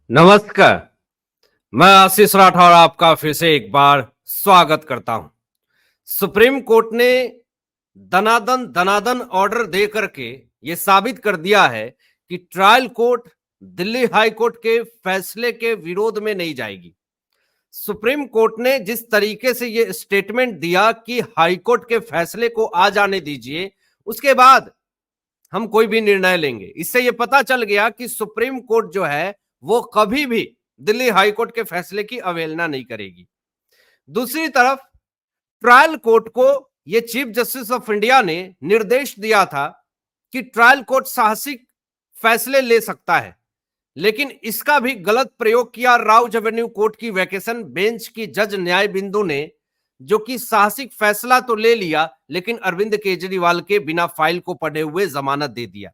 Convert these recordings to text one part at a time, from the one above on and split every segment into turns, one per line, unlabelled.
नमस्कार। मैं आशीष राठौर आपका फिर से एक बार स्वागत करता हूं। सुप्रीम कोर्ट ने दनादन दनादन ऑर्डर दे करके यह साबित कर दिया है कि trial court Delhi high court के फैसले के विरोध में नहीं जाएगी। सुप्रीम कोर्ट ने जिस तरीके से यह स्टेटमेंट दिया कि हाई कोर्ट के फैसले को आ जाने दीजिए, उसके बाद हम कोई भी निर्णय लेंगे। इससे यह पता चल गया कि सुप्रीम कोर्ट जो है वो कभी भी दिल्ली हाई कोर्ट के फैसले की अवहेलना नहीं करेगी। दूसरी तरफ ट्रायल कोर्ट को यह चीफ जस्टिस ऑफ इंडिया ने निर्देश दिया था कि ट्रायल कोर्ट साहसिक फैसले ले सकता है, लेकिन इसका भी गलत प्रयोग किया राउज एवेन्यू कोर्ट की वैकेशन बेंच की जज न्याय बिंदु ने, जो कि साहसिक फैसला तो ले लिया लेकिन अरविंद केजरीवाल के बिना फाइल को पढ़े हुए जमानत दे दिया।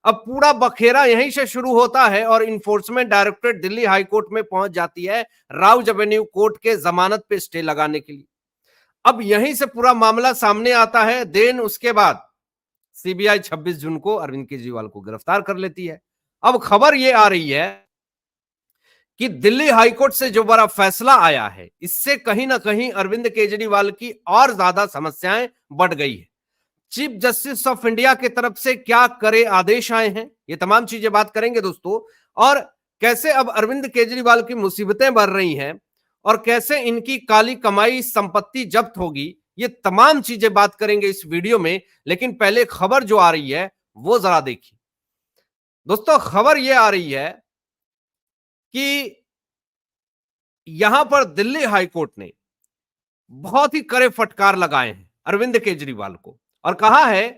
अब पूरा बखेरा यहीं से शुरू होता है और enforcement directorate Delhi high court में पहुंच जाती है राउज एवेन्यू कोर्ट के जमानत पे स्टे लगाने के लिए। अब यहीं से पूरा मामला सामने आता है। देन उसके बाद सीबीआई 26 जून को अरविंद केजरीवाल को गिरफ्तार कर लेती है। अब खबर यह आ रही है कि दिल्ली हाईकोर्ट से जो बड़ा फैसला आया है, इससे कहीं ना कहीं अरविंद केजरीवाल की और ज्यादा समस्याएं बढ़ गई है। चीफ जस्टिस ऑफ इंडिया की तरफ से क्या करे आदेश आए हैं, ये तमाम चीजें बात करेंगे दोस्तों। और कैसे अब अरविंद केजरीवाल की मुसीबतें बढ़ रही हैं और कैसे इनकी काली कमाई संपत्ति जब्त होगी, ये तमाम चीजें बात करेंगे इस वीडियो में। लेकिन पहले खबर जो आ रही है वो जरा देखिए दोस्तों। खबर ये आ रही है कि यहां पर दिल्ली हाईकोर्ट ने बहुत ही कड़े फटकार लगाए हैं अरविंद केजरीवाल को और कहा है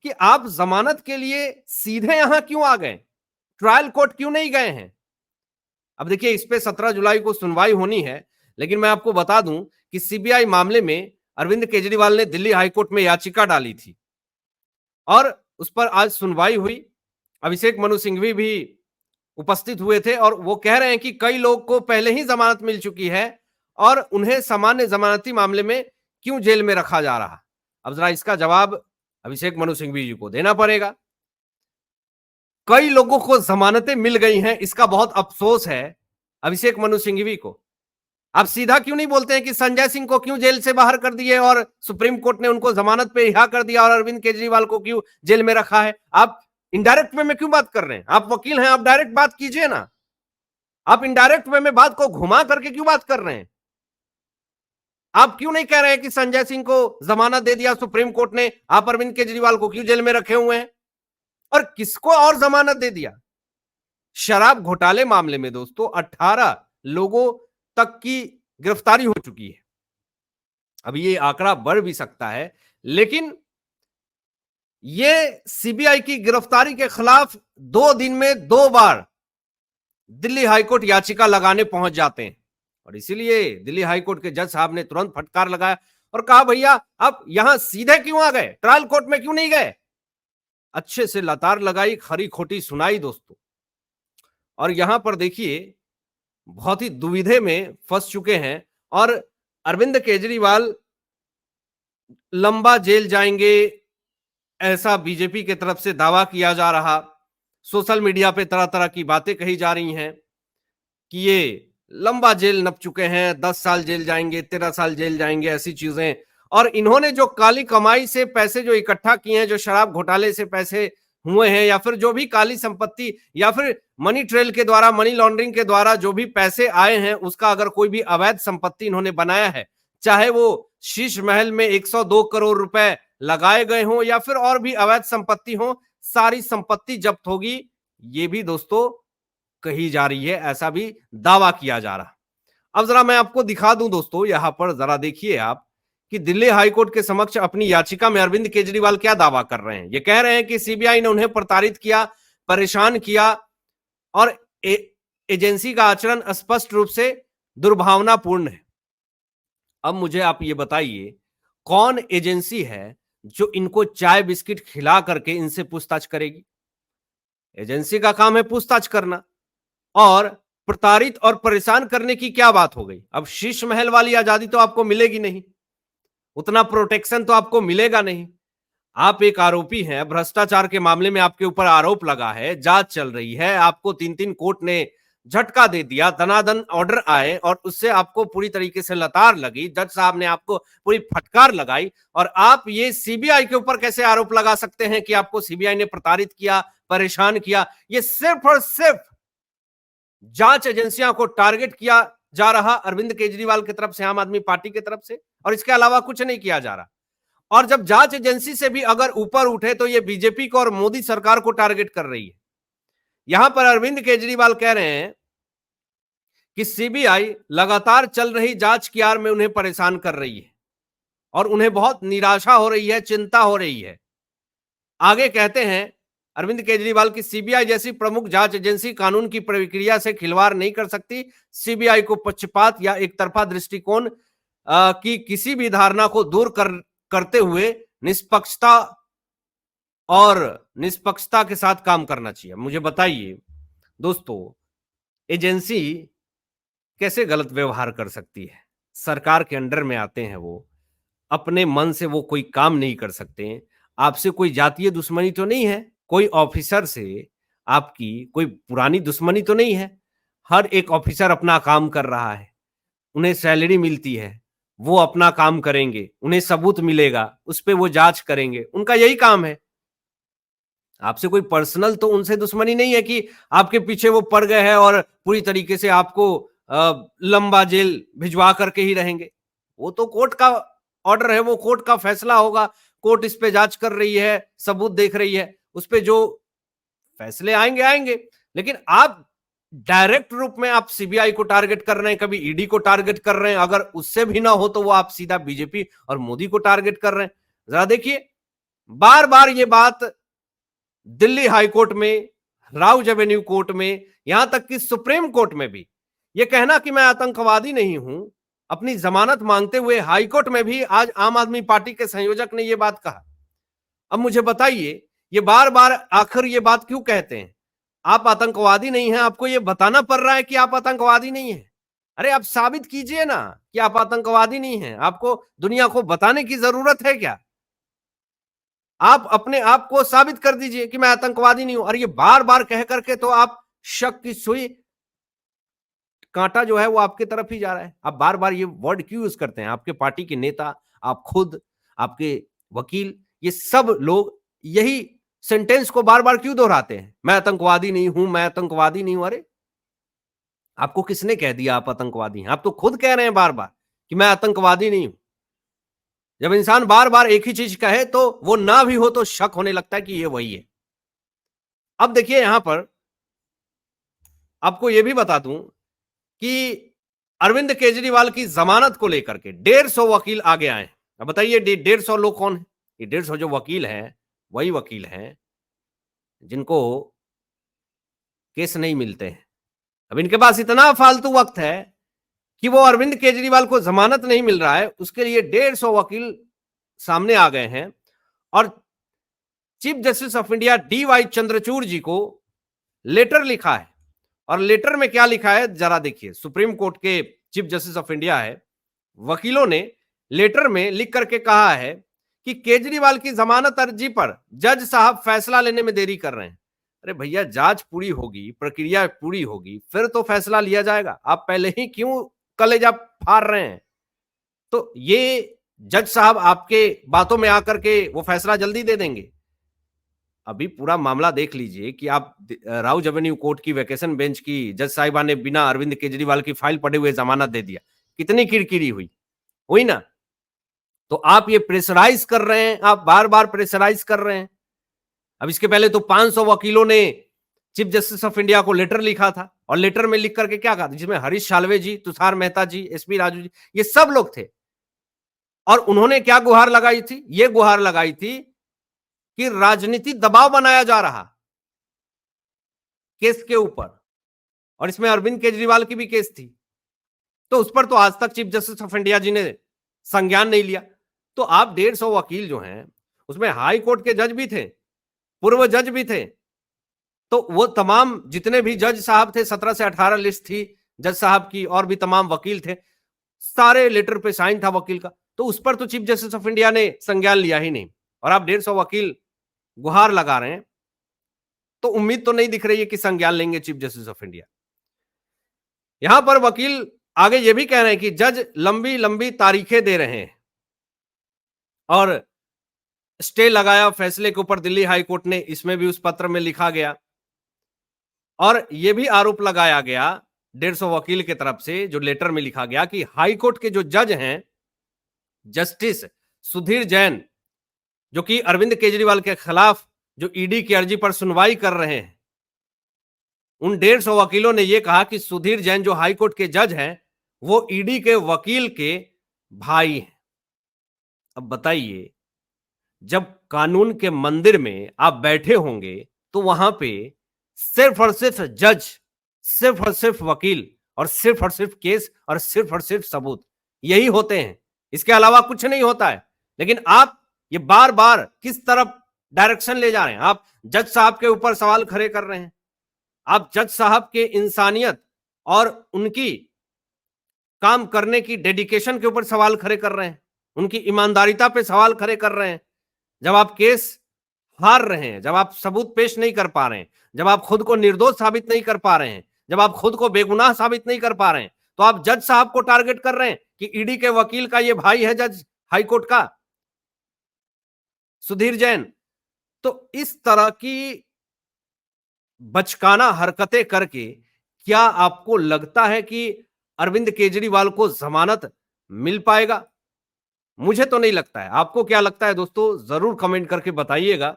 कि आप जमानत के लिए सीधे यहां क्यों आ गए, ट्रायल कोर्ट क्यों नहीं गए हैं। अब देखिए, इस पे 17 जुलाई को सुनवाई होनी है, लेकिन मैं आपको बता दूं कि सीबीआई मामले में अरविंद केजरीवाल ने दिल्ली हाईकोर्ट में याचिका डाली थी और उस पर आज सुनवाई हुई। अभिषेक मनु सिंघवी भी उपस्थित हुए थे और वो कह रहे हैं कि कई लोग को पहले ही जमानत मिल चुकी है और उन्हें सामान्य जमानती मामले में क्यों जेल में रखा जा रहा। अब जरा इसका जवाब अभिषेक मनु सिंघवी जी को देना पड़ेगा। कई लोगों को जमानतें मिल गई हैं, इसका बहुत अफसोस है अभिषेक मनु सिंघवी को। आप सीधा क्यों नहीं बोलते हैं कि संजय सिंह को क्यों जेल से बाहर कर दिए और सुप्रीम कोर्ट ने उनको जमानत पे रिहा कर दिया और अरविंद केजरीवाल को क्यों जेल में रखा है। आप इनडायरेक्ट वे में क्यों बात कर रहे हैं? आप वकील हैं, आप डायरेक्ट बात कीजिए ना। आप इनडायरेक्ट वे में बात को घुमा करके क्यों बात कर रहे हैं? आप क्यों नहीं कह रहे हैं कि संजय सिंह को जमानत दे दिया सुप्रीम कोर्ट ने, आप अरविंद केजरीवाल को क्यों जेल में रखे हुए हैं और किसको और जमानत दे दिया। शराब घोटाले मामले में दोस्तों 18 लोगों तक की गिरफ्तारी हो चुकी है। अब ये आंकड़ा बढ़ भी सकता है, लेकिन ये सीबीआई की गिरफ्तारी के खिलाफ 2 दिन में 2 बार दिल्ली हाईकोर्ट याचिका लगाने पहुंच जाते हैं और इसीलिए दिल्ली हाईकोर्ट के जज साहब ने तुरंत फटकार लगाया और कहा, भैया आप यहां सीधे क्यों आ गए, ट्रायल कोर्ट में क्यों नहीं गए। अच्छे से लतार लगाई, खरी खोटी सुनाई दोस्तों। और यहां पर देखिए, बहुत ही दुविधा में फंस चुके हैं और अरविंद केजरीवाल लंबा जेल जाएंगे ऐसा बीजेपी की तरफ से दावा किया जा रहा। सोशल मीडिया पे तरह तरह की बातें कही जा रही हैं कि ये लंबा जेल नप चुके हैं, 10 साल जेल जाएंगे, 13 साल जेल जाएंगे, ऐसी चीजें। और इन्होंने जो काली कमाई से पैसे जो इकट्ठा किए हैं, जो शराब घोटाले से पैसे हुए हैं या फिर जो भी काली संपत्ति या फिर मनी ट्रेल के द्वारा, मनी लॉन्ड्रिंग के द्वारा जो भी पैसे आए हैं, उसका अगर कोई भी अवैध संपत्ति इन्होंने बनाया है, चाहे वो शीश महल में 102 करोड़ रुपए लगाए गए हों या फिर और भी अवैध संपत्ति हो, सारी संपत्ति जब्त होगी, ये भी दोस्तों कही जा रही है, ऐसा भी दावा किया जा रहा। अब जरा मैं आपको दिखा दूं दोस्तों, यहां पर जरा देखिए आप कि दिल्ली हाईकोर्ट के समक्ष अपनी याचिका में अरविंद केजरीवाल क्या दावा कर रहे हैं। ये कह रहे हैं कि सीबीआई ने उन्हें प्रताड़ित किया, परेशान किया और एजेंसी का आचरण स्पष्ट रूप से दुर्भावनापूर्ण है। अब मुझे आप ये बताइए, कौन एजेंसी है जो इनको चाय बिस्किट खिला करके इनसे पूछताछ करेगी? एजेंसी का काम है पूछताछ करना और प्रताड़ित और परेशान करने की क्या बात हो गई। अब शीश महल वाली आजादी तो आपको मिलेगी नहीं, उतना प्रोटेक्शन तो आपको मिलेगा नहीं। आप एक आरोपी हैं, भ्रष्टाचार के मामले में आपके ऊपर आरोप लगा है, जांच चल रही है, आपको 3-3 कोर्ट ने झटका दे दिया, दनादन ऑर्डर आए और उससे आपको पूरी तरीके से लतार लगी, जज साहब ने आपको पूरी फटकार लगाई और आप ये सीबीआई के ऊपर कैसे आरोप लगा सकते हैं कि आपको सीबीआई ने प्रताड़ित किया, परेशान किया? ये सिर्फ और सिर्फ जांच एजेंसियों को टारगेट किया जा रहा अरविंद केजरीवाल की तरफ से, आम आदमी पार्टी की तरफ से, और इसके अलावा कुछ नहीं किया जा रहा। और जब जांच एजेंसी से भी अगर ऊपर उठे तो ये बीजेपी को और मोदी सरकार को टारगेट कर रही है। यहां पर अरविंद केजरीवाल कह रहे हैं कि सीबीआई लगातार चल रही जांच की आड़ में उन्हें परेशान कर रही है और उन्हें बहुत निराशा हो रही है, चिंता हो रही है। आगे कहते हैं अरविंद केजरीवाल की सीबीआई जैसी प्रमुख जांच एजेंसी कानून की प्रक्रिया से खिलवाड़ नहीं कर सकती। सीबीआई को पक्षपात या एक तरफा दृष्टिकोण की किसी भी धारणा को दूर करते हुए निष्पक्षता के साथ काम करना चाहिए। मुझे बताइए दोस्तों, एजेंसी कैसे गलत व्यवहार कर सकती है? सरकार के अंडर में आते हैं वो, अपने मन से वो कोई काम नहीं कर सकते। आपसे कोई जातीय दुश्मनी तो नहीं है, कोई ऑफिसर से आपकी कोई पुरानी दुश्मनी तो नहीं है। हर एक ऑफिसर अपना काम कर रहा है, उन्हें सैलरी मिलती है, वो अपना काम करेंगे, उन्हें सबूत मिलेगा, उस पर वो जांच करेंगे, उनका यही काम है। आपसे कोई पर्सनल तो उनसे दुश्मनी नहीं है कि आपके पीछे वो पड़ गए हैं और पूरी तरीके से आपको लंबा जेल भिजवा करके ही रहेंगे। वो तो कोर्ट का ऑर्डर है, वो कोर्ट का फैसला होगा, कोर्ट इस पे जांच कर रही है, सबूत देख रही है, उस पे जो फैसले आएंगे आएंगे। लेकिन आप डायरेक्ट रूप में आप सीबीआई को टारगेट कर रहे हैं, कभी ईडी को टारगेट कर रहे हैं, अगर उससे भी ना हो तो वो आप सीधा बीजेपी और मोदी को टारगेट कर रहे हैं। जरा देखिए, बार बार ये बात दिल्ली हाईकोर्ट में, राउज एवेन्यू कोर्ट में, यहां तक कि सुप्रीम कोर्ट में भी यह कहना कि मैं आतंकवादी नहीं हूं, अपनी जमानत मांगते हुए हाईकोर्ट में भी आज आम आदमी पार्टी के संयोजक ने यह बात कहा। अब मुझे बताइए, ये बार बार आखिर ये बात क्यों कहते हैं? आप आतंकवादी नहीं हैं, आपको यह बताना पड़ रहा है कि आप आतंकवादी नहीं हैं। अरे आप साबित कीजिए ना कि आप आतंकवादी नहीं हैं, आपको दुनिया को बताने की जरूरत है क्या? आप अपने आप को साबित कर दीजिए कि मैं आतंकवादी नहीं हूं। और ये बार बार कह करके तो आप शक की सुई, कांटा जो है वो आपके तरफ ही जा रहा है। आप बार बार ये वर्ड क्यों यूज करते हैं? आपके पार्टी के नेता, आप खुद, आपके वकील, ये सब लोग यही सेंटेंस को बार बार क्यों दोहराते हैं? मैं आतंकवादी नहीं हूं, मैं आतंकवादी नहीं हूं। अरे आपको किसने कह दिया आप आतंकवादी हैं? आप तो खुद कह रहे हैं बार बार कि मैं आतंकवादी नहीं हूं। जब इंसान बार बार एक ही चीज कहे तो वो ना भी हो तो शक होने लगता है कि ये वही है। अब देखिए, यहां पर आपको यह भी बता दूं कि अरविंद केजरीवाल की जमानत को लेकर के 150 वकील आगे आए। अब बताइए 150 लोग कौन है? ये 150 जो वकील हैं वही वकील हैं जिनको केस नहीं मिलते हैं। अब इनके पास इतना फालतू वक्त है कि वो अरविंद केजरीवाल को जमानत नहीं मिल रहा है, उसके लिए 150 वकील सामने आ गए हैं और chief justice of India DY Chandrachud ji को लेटर लिखा है। और लेटर में क्या लिखा है जरा देखिए। सुप्रीम कोर्ट के चीफ जस्टिस ऑफ इंडिया है, वकीलों ने लेटर में लिख करके कहा है कि केजरीवाल की जमानत अर्जी पर जज साहब फैसला लेने में देरी कर रहे हैं। अरे भैया, जांच पूरी होगी, प्रक्रिया पूरी होगी, फिर तो फैसला लिया जाएगा। आप पहले ही क्यों कलेजा फाड़ रहे हैं? तो ये जज साहब आपके बातों में आकर के वो फैसला जल्दी दे देंगे। अभी पूरा मामला देख लीजिए कि आप राउज एवेन्यू कोर्ट की वैकेशन बेंच की जज साहिबा ने बिना अरविंद केजरीवाल की फाइल पढ़े हुए जमानत दे दिया। कितनी किरकिरी हुई ना? तो आप ये प्रेशराइज कर रहे हैं, आप बार बार प्रेशराइज कर रहे हैं। अब इसके पहले तो 500 वकीलों ने चीफ जस्टिस ऑफ इंडिया को लेटर लिखा था और लेटर में लिख करके क्या कहा, जिसमें हरीश साल्वे जी, तुषार मेहता जी, SP राजू जी, ये सब लोग थे। और उन्होंने क्या गुहार लगाई थी? ये गुहार लगाई थी कि राजनीति दबाव बनाया जा रहा केस के ऊपर, और इसमें अरविंद केजरीवाल की भी केस थी। तो उस पर तो आज तक चीफ जस्टिस ऑफ इंडिया जी ने संज्ञान नहीं लिया। तो आप 150 वकील जो हैं, उसमें हाई कोर्ट के जज भी थे, पूर्व जज भी थे। तो वो तमाम जितने भी जज साहब थे, 17 से 18 लिस्ट थी जज साहब की, और भी तमाम वकील थे, सारे लेटर पे साइन था वकील का। तो उस पर तो चीफ जस्टिस ऑफ इंडिया ने संज्ञान लिया ही नहीं, और आप 150 वकील गुहार लगा रहे हैं। तो उम्मीद तो नहीं दिख रही है कि संज्ञान लेंगे चीफ जस्टिस ऑफ इंडिया। यहां पर वकील आगे ये भी कह रहे हैं कि जज लंबी लंबी तारीखें दे रहे हैं और स्टे लगाया फैसले के ऊपर दिल्ली हाई कोर्ट ने, इसमें भी उस पत्र में लिखा गया। और यह भी आरोप लगाया गया 150 वकील की तरफ से, जो लेटर में लिखा गया कि हाई कोर्ट के जो जज हैं जस्टिस सुधीर जैन, जो कि अरविंद केजरीवाल के खिलाफ जो ईडी की अर्जी पर सुनवाई कर रहे हैं, उन 150 वकीलों ने यह कहा कि सुधीर जैन जो हाई कोर्ट के जज हैं वो ईडी के वकील के भाई हैं। अब बताइए, जब कानून के मंदिर में आप बैठे होंगे तो वहां पे सिर्फ और सिर्फ जज, सिर्फ और सिर्फ वकील और सिर्फ केस और सिर्फ सबूत यही होते हैं, इसके अलावा कुछ नहीं होता है। लेकिन आप ये बार बार किस तरफ डायरेक्शन ले जा रहे हैं? आप जज साहब के ऊपर सवाल खड़े कर रहे हैं, आप जज साहब के इंसानियत और उनकी काम करने की डेडिकेशन के ऊपर सवाल खड़े कर रहे हैं, उनकी ईमानदारिता पे सवाल खड़े कर रहे हैं। जब आप केस हार रहे हैं, जब आप सबूत पेश नहीं कर पा रहे हैं, जब आप खुद को निर्दोष साबित नहीं कर पा रहे हैं, जब आप खुद को बेगुनाह साबित नहीं कर पा रहे हैं, तो आप जज साहब को टारगेट कर रहे हैं कि ईडी के वकील का ये भाई है जज हाईकोर्ट का सुधीर जैन। तो इस तरह की बचकाना हरकतें करके क्या आपको लगता है कि अरविंद केजरीवाल को जमानत मिल पाएगा? मुझे तो नहीं लगता है। आपको क्या लगता है दोस्तों? जरूर कमेंट करके बताइएगा।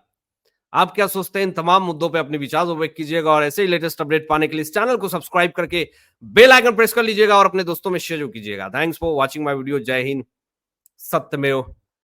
आप क्या सोचते हैं? इन तमाम मुद्दों पे अपने विचार व्यक्त कीजिएगा और ऐसे ही लेटेस्ट अपडेट पाने के लिए इस चैनल को सब्सक्राइब करके बेल आइकन प्रेस कर लीजिएगा और अपने दोस्तों में शेयर कीजिएगा। Thanks for watching my video. जय हिंद, सत्यमेव